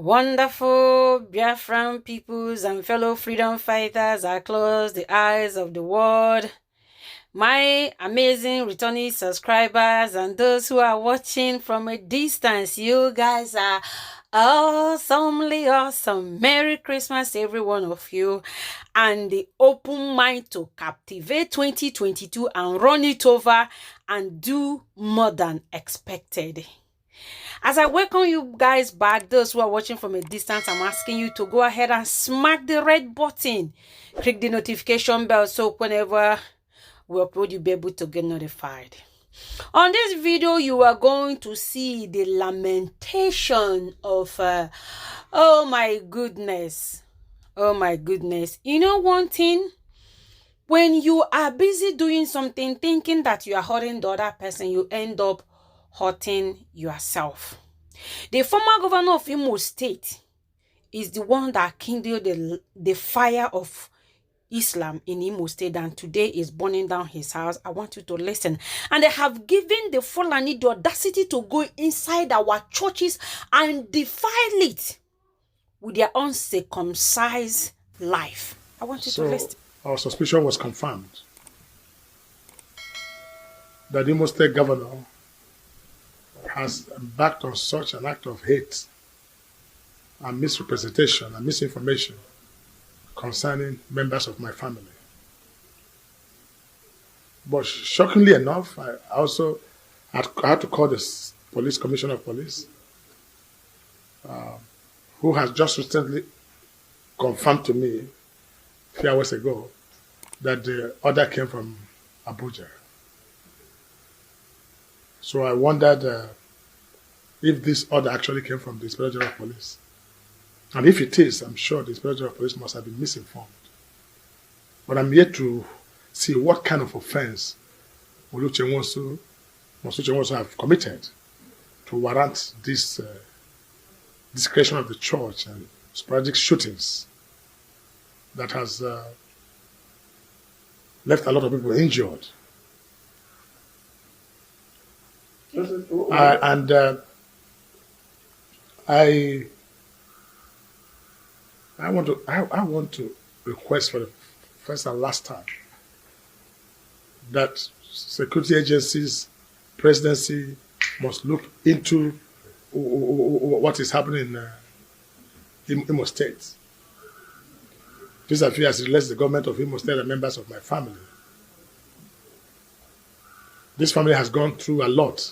Wonderful Biafran peoples and fellow freedom fighters across the eyes of the world. My amazing returning subscribers and those who are watching from a distance, you guys are awesomely awesome. Merry Christmas, every one of you. And the open mind to captivate 2022 and run it over and do more than expected. As I welcome you guys back, those who are watching from a distance, I'm asking you to go ahead and smack the red button. Click the notification bell so whenever we upload, you'll be able to get notified. On this video, you are going to see the lamentation of, oh my goodness. You know one thing? When you are busy doing something, thinking that you are hurting the other person, you end up hurting yourself. The former governor of Imo State is the one that kindled the fire of Islam in Imo State, and today is burning down his house. I want you to listen. And they have given the Fulani the audacity to go inside our churches and defile it with their uncircumcised life. I want you to listen. Our suspicion was confirmed that the Imo State governor has embarked on such an act of hate and misrepresentation and misinformation concerning members of my family. But shockingly enough, I also had to call the police commissioner of police, who has just recently confirmed to me a few hours ago that the order came from Abuja. So I wondered if this order actually came from the Inspector General of Police. And if it is, I'm sure the Inspector General of Police must have been misinformed. But I'm yet to see what kind of offense Oluche wants to have committed to warrant this discretion of the church and sporadic shootings that has left a lot of people injured. I want to request for the first and last time that security agencies, presidency must look into what is happening in Imo State. This affair has relates the government of Imo State and members of my family. This family has gone through a lot,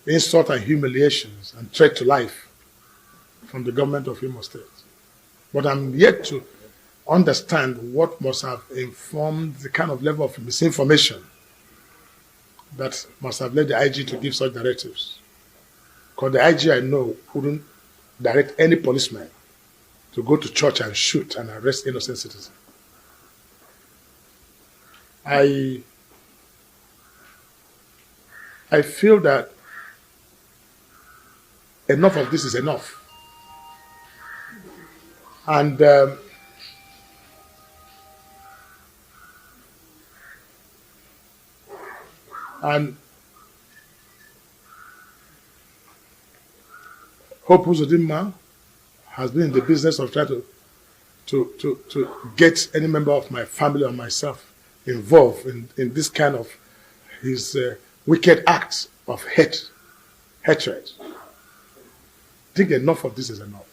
insult and humiliations and threat to life from the government of Imo State. But I'm yet to understand what must have informed the kind of level of misinformation that must have led the IG to give such directives. Because the IG, I know, wouldn't direct any policeman to go to church and shoot and arrest innocent citizens. I feel that enough of this is enough. And Hope Uzodinma has been in the business of trying to get any member of my family or myself involved in this kind of his wicked acts of hatred. I think enough of this is enough.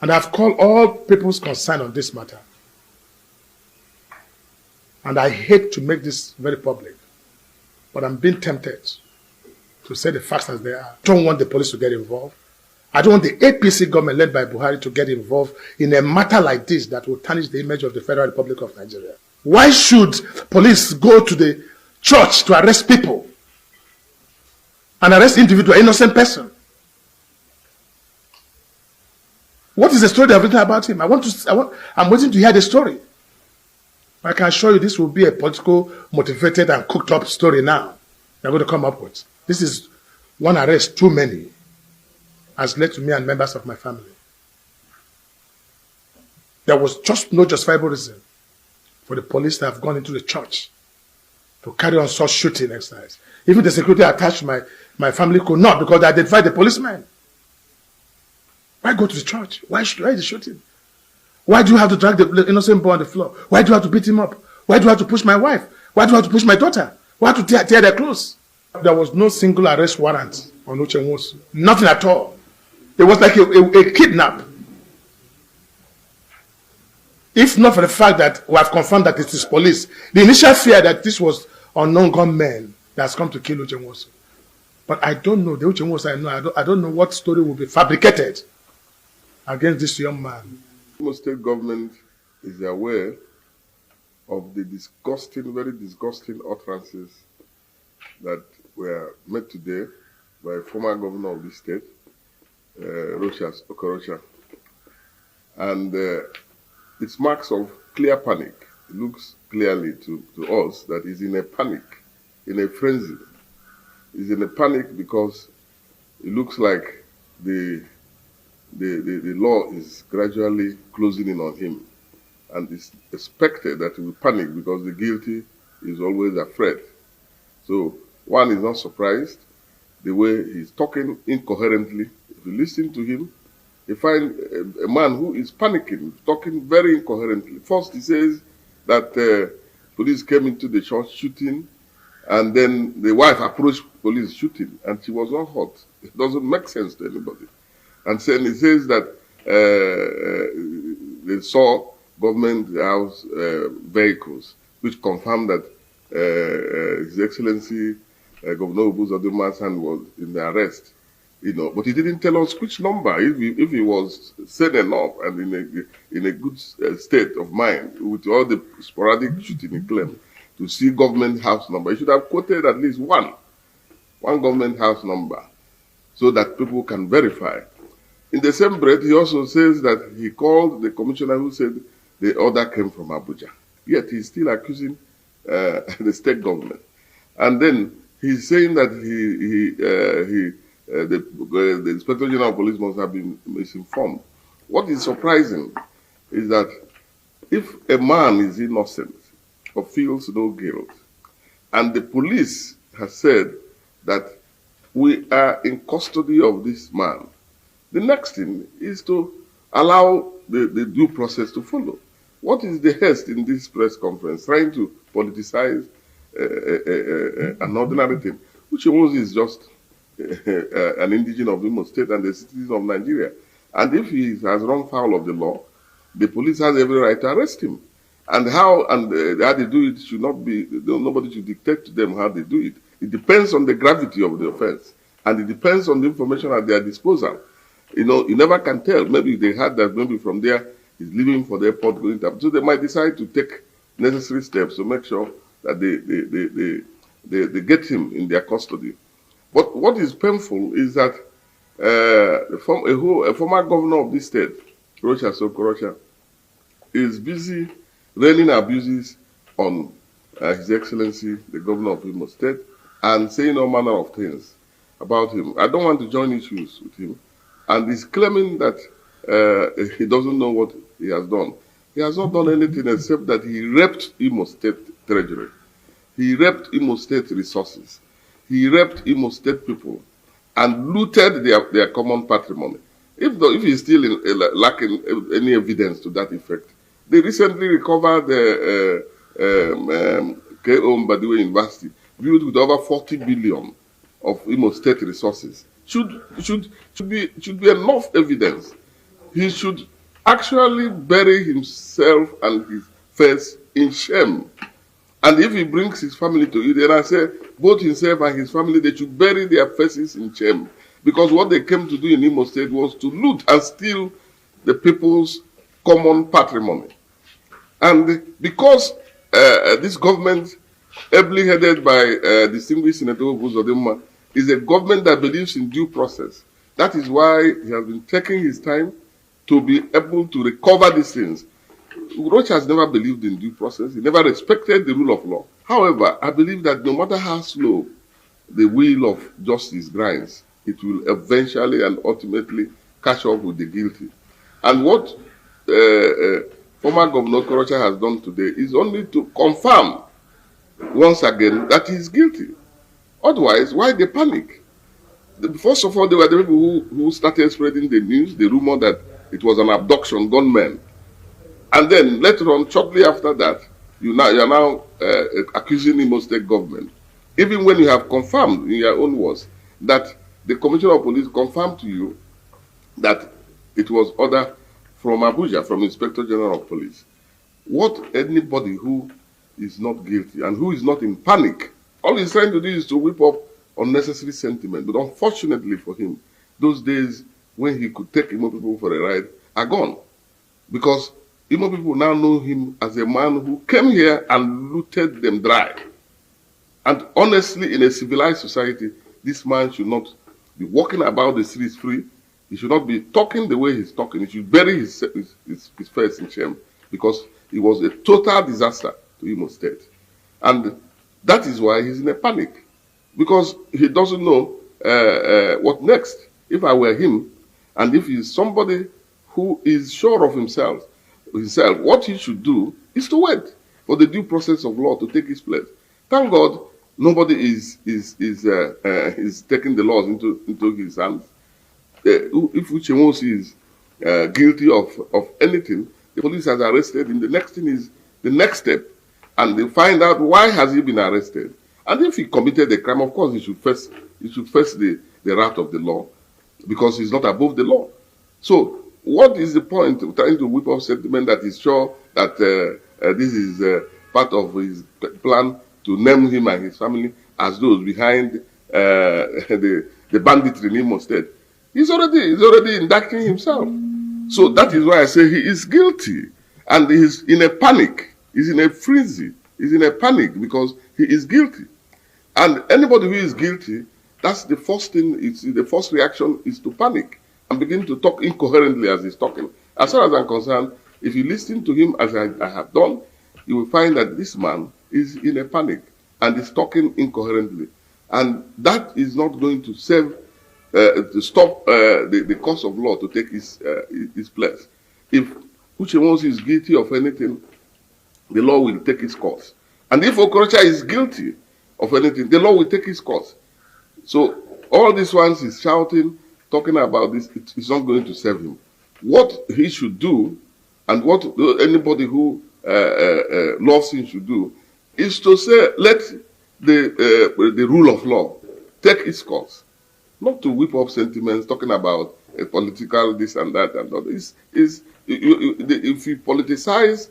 And I've called all people's concerned on this matter. And I hate to make this very public, but I'm being tempted to say the facts as they are. I don't want the police to get involved. I don't want the APC government led by Buhari to get involved in a matter like this that will tarnish the image of the Federal Republic of Nigeria. Why should police go to the church to arrest people and arrest individual innocent person? What is the story they've written about him? I'm waiting to hear the story. I can assure you this will be a political, motivated and cooked up story now they're going to come up with. This is one arrest too many has led to me and members of my family. There was just no justifiable reason for the police to have gone into the church to carry on such shooting exercise. Even the security attached to my family could not, because they identified the policeman. Why go to the church? Why is he shooting? Why do you have to drag the innocent boy on the floor? Why do you have to beat him up? Why do you have to push my wife? Why do you have to push my daughter? Why have to tear their clothes? There was no single arrest warrant on Uchenwosu. Nothing at all. It was like a kidnap. If not for the fact that we have confirmed that it is police, the initial fear that this was unknown gunmen that has come to kill Uchenwosu. But I don't know. The Uchenwosu I know, I don't know what story will be fabricated against this young man. The state government is aware of the disgusting, very disgusting utterances that were made today by a former governor of the state, Rochas, Okorocha. And it's marks of clear panic. It looks clearly to us that he's in a panic, in a frenzy. He's in a panic because it looks like the law is gradually closing in on him. And it's expected that he will panic because the guilty is always afraid. So one is not surprised the way he's talking incoherently. If you listen to him, you find a man who is panicking, talking very incoherently. First he says that police came into the church shooting, and then the wife approached police shooting, and she was not hurt. It doesn't make sense to anybody. And then he says that they saw government house vehicles, which confirmed that His Excellency Governor Uzodinma's son was in the arrest. You know, but he didn't tell us which number. If he was sane enough and in a good state of mind with all the sporadic shooting he claimed to see government house number, he should have quoted at least one government house number so that people can verify. In the same breath, he also says that he called the commissioner who said the order came from Abuja. Yet he's still accusing the state government. And then he's saying that the Inspector General of Police must have been misinformed. What is surprising is that if a man is innocent or feels no guilt, and the police has said that we are in custody of this man, the next thing is to allow the due process to follow. What is the haste in this press conference, trying to politicize an ordinary thing, which is just an indigene of Imo State and a citizen of Nigeria? And if he has run foul of the law, the police has every right to arrest him. And how they do it should not be, nobody should dictate to them how they do it. It depends on the gravity of the offense, and it depends on the information at their disposal. You know, you never can tell. Maybe they had that, maybe from there he's leaving for the airport going to, so they might decide to take necessary steps to make sure that they get him in their custody. But what is painful is that a former governor of this state, Rochas Okorocha, is busy raining abuses on His Excellency, the governor of Imo State, and saying all manner of things about him. I don't want to join issues with him. And he's claiming that he doesn't know what he has done. He has not done anything except that he raped Imo State treasury. He raped Imo State resources. He raped Imo State people and looted their common patrimony. If he's still lacking any evidence to that effect, they recently recovered the K.O. Mbadiwe University, built with over 40 billion of Imo State resources. Should be enough evidence. He should actually bury himself and his face in shame. And if he brings his family to it, then I say both himself and his family, they should bury their faces in shame. Because what they came to do in Imo State was to loot and steal the people's common patrimony. And because this government, ably headed by distinguished Senator Uzodinma, is a government that believes in due process. That is why he has been taking his time to be able to recover these things. Rochas has never believed in due process. He never respected the rule of law. However, I believe that no matter how slow the wheel of justice grinds, it will eventually and ultimately catch up with the guilty. And what former Governor Okorocha has done today is only to confirm once again that he is guilty. Otherwise, why the panic? First of all, they were the people who started spreading the news, the rumor that it was an abduction, gunmen. And then later on, shortly after that, you are now accusing Imo State government, even when you have confirmed in your own words that the Commissioner of Police confirmed to you that it was order from Abuja, from Inspector General of Police. What anybody who is not guilty and who is not in panic, all he's trying to do is to whip up unnecessary sentiment. But unfortunately for him, those days when he could take Imo people for a ride are gone. Because Imo people now know him as a man who came here and looted them dry. And honestly, in a civilized society, this man should not be walking about the streets free. He should not be talking the way he's talking. He should bury his face in shame, because he was a total disaster to Imo State. And that is why he's in a panic, because he doesn't know what next. If I were him, and if he's somebody who is sure of himself, what he should do is to wait for the due process of law to take its place. Thank God, nobody is taking the laws into his hands. If Uchemosi is guilty of anything, the police has arrested him. The next thing is the next step, and they find out why has he been arrested. And if he committed a crime, of course he should face the wrath of the law, because he's not above the law. So what is the point of trying to whip up sentiment that is sure that this is part of his plan to name him and his family as those behind the banditry in Imo State? He's already indicting himself. So that is why I say he is guilty, and he's in a panic. He's in a frenzy. He's in a panic because he is guilty. And anybody who is guilty, that's the first thing. The first reaction is to panic and begin to talk incoherently as he's talking. As far as I'm concerned, if you listen to him as I have done, you will find that this man is in a panic and is talking incoherently, and that is not going to save. To stop the course of law to take his place. If Uchemosi is guilty of anything, the law will take its course. And if Okorocha is guilty of anything, the law will take its course. So all these ones is shouting, talking about this, it's not going to save him. What he should do, and what anybody who loves him should do, is to say, let the rule of law take its course. Not to whip up sentiments, talking about a political this and that and that. If you politicize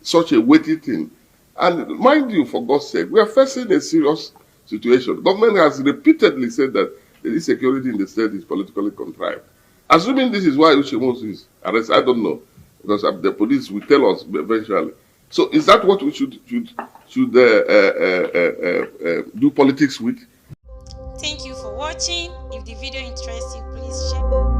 such a weighty thing, and mind you, for God's sake, we are facing a serious situation. Government has repeatedly said that the insecurity in the state is politically contrived. Assuming this is why Uchemosi is arrested, I don't know, because the police will tell us eventually. So is that what we should do politics with? Thank you for watching. If the video interests you, please share.